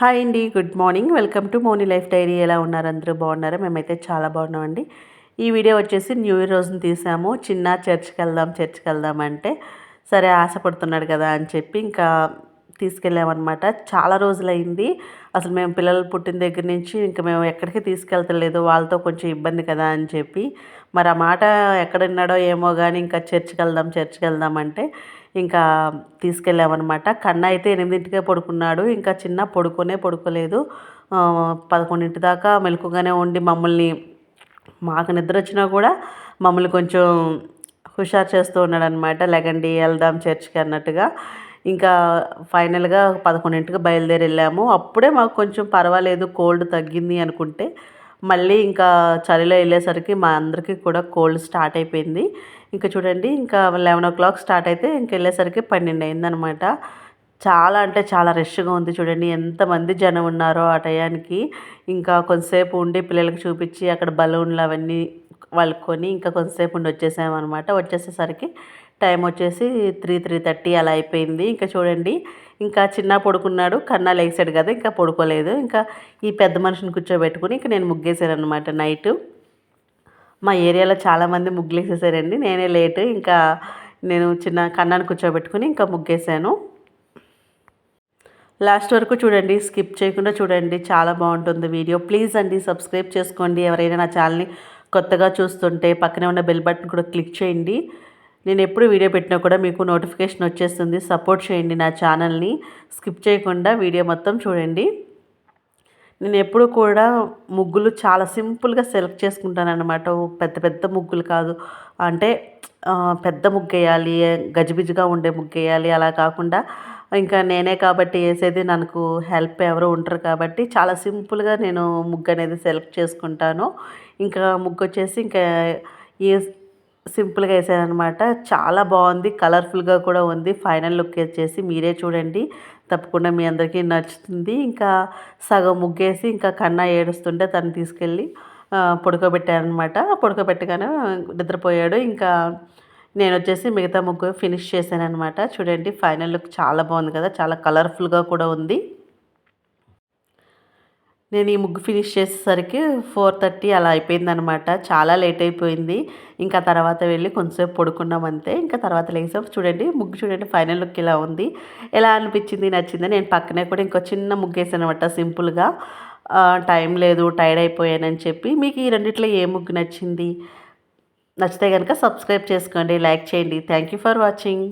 Hi అండి. Good morning. Welcome to Moni life diary. ఎలా ఉన్నారు? అందరూ బాగున్నారా? మేమైతే చాలా బాగున్నామండి. ఈ వీడియో వచ్చేసి న్యూ ఇయర్ రోజున తీసాము. చిన్న చర్చ్‌కి వెళ్దాం అంటే, సరే ఆశపడుతున్నాడు కదా అని చెప్పి ఇంకా తీసుకెళ్ళామన్నమాట. చాలా రోజులైంది. అసలు మేము పిల్లలు పుట్టిన దగ్గర నుంచి ఇంక మేము ఎక్కడికి తీసుకెళ్తలేదు. వాళ్ళతో కొంచెం ఇబ్బంది కదా అని చెప్పి, మరి ఆ మాట ఎక్కడున్నాడో ఏమో గానీ ఇంకా చర్చ్‌కి వెళ్దాం అంటే ఇంకా తీసుకెళ్ళామన్నమాట. కన్న అయితే 8కే పడుకున్నాడు. ఇంకా చిన్న పడుకోలేదు. 11 దాకా మెలకువగానే ఉండి మాకు నిద్రొచ్చినా కూడా మమ్మల్ని కొంచెం హుషారు చేస్తూ ఉన్నాడనమాట. లెగండి ఎళ్దాం చర్చ్‌కి అన్నట్టుగా. ఇంకా ఫైనల్‌గా 11కి బయలుదేరెళ్ళాము. అప్పుడే మాకు కొంచెం పర్వాలేదు, కోల్డ్ తగ్గింది అనుకుంటే, మళ్ళీ ఇంకా చలిలో ఎళ్ళేసరికి మా అందరికీ కూడా కోల్డ్ స్టార్ట్ అయిపోయింది. ఇంక చూడండి, ఇంకా 11:00 స్టార్ట్ అయితే ఇంకెళ్ళేసరికి 12 అయిందనమాట. చాలా అంటే చాలా రష్‌గా ఉంది చూడండి. ఎంతమంది జనం ఉన్నారో ఆ టయానికి. ఇంకా కొంతసేపు ఉండి పిల్లలకి చూపిచ్చి అక్కడ బలూన్లు అవన్నీ వాళ్ళకి కొని ఇంకా కొంతసేపు ఉండి వచ్చేసామనమాట. వచ్చేసేసరికి టైం వచ్చేసి 3:30 అలా అయిపోయింది. ఇంకా చూడండి, ఇంకా చిన్న పడుకున్నాడు. కన్నా లెగిసాడు కదా! ఇంకా పడుకోలేదు. ఇంకా ఈ పెద్ద మనిషిని కూర్చోబెట్టుకొని ఇంక నేను ముగ్గేసాననమాట నైటు. మా ఏరియాలో చాలామంది ముగ్గులేసేసారండి. నేనే లేటు. ఇంకా నేను చిన్న కన్నాని కూర్చోబెట్టుకొని ఇంకా ముగ్గేసాను. లాస్ట్ వరకు చూడండి. స్కిప్ చేయకుండా చూడండి. చాలా బాగుంటుంది వీడియో. ప్లీజ్ అండి సబ్స్క్రైబ్ చేసుకోండి. ఎవరైనా నా ఛానల్‌ని కొత్తగా చూస్తుంటే పక్కనే ఉన్న బెల్ బటన్ కూడా క్లిక్ చేయండి. నేను ఎప్పుడు వీడియో పెట్టినా కూడా మీకు నోటిఫికేషన్ వచ్చేస్తుంది. సపోర్ట్ చేయండి నా ఛానల్‌ని. స్కిప్ చేయకుండా వీడియో మొత్తం చూడండి. నేను ఎప్పుడు కూడా ముగ్గులు చాలా సింపుల్‌గా సెలెక్ట్ చేసుకుంటాననమాట. పెద్ద పెద్ద ముగ్గులు కాదు. అంటే పెద్ద ముగ్గేయాలి, గజిబిజిగా ఉండే ముగ్గేయాలి అలా కాకుండా, ఇంకా నేనే కాబట్టి ఏసేది, నాకు హెల్ప్ ఎవరు ఉండరు కాబట్టి చాలా సింపుల్‌గా నేను ముగ్గనేది సెలెక్ట్ చేసుకుంటాను. ఇంకా ముగ్గొచ్చేసి ఇంకా ఏ సింపుల్‌గా ఏసాననమాట. చాలా బావుంది. కలర్‌ఫుల్‌గా కూడా ఉంది. ఫైనల్ లుక్ వచ్చేసి మీరే చూడండి. తప్పకుండా మీ అందరికీ నచ్చుతుంది. ఇంకా సగం ముగ్గేసి ఇంకా కన్నా ఏడుస్తుంటే తనని తీసుకెళ్ళి పడుకోబెట్టాననమాట. పడుకోబెట్టగానే నిద్రపోయాడు. ఇంకా నేనొచ్చేసి మిగతా ముగ్గు ఫినిష్ చేశాననమాట. చూడండి, ఫైనల్ లుక్ చాలా బాగుంది కదా! చాలా కలర్‌ఫుల్‌గా కూడా ఉంది. నేను ఈ ముగ్గు ఫినిష్ చేసేసరికి 4:30 అలా అయిపోయిందనమాట. చాలా లేట్ అయిపోయింది. ఇంకా తర్వాత వెళ్ళి కొంతసేపు పడుకున్నాం అంతే. ఇంకా తర్వాత లేసాం. చూడండి, ముగ్గు చూడండి, ఫైనల్ లుక్ ఇలా ఉంది. ఎలా అనిపించింది? నచ్చిందా? నేను పక్కనే కూడా ఇంకో చిన్న ముగ్గేసాననమాట సింపుల్‌గా. టైం లేదు, టైర్డ్ అయిపోయానని చెప్పి. మీకు ఈ రెండిట్లో ఏ ముగ్గు నచ్చింది? నచ్చితే గనుక సబ్స్క్రైబ్ చేసుకోండి, లైక్ చేయండి. Thank you for watching.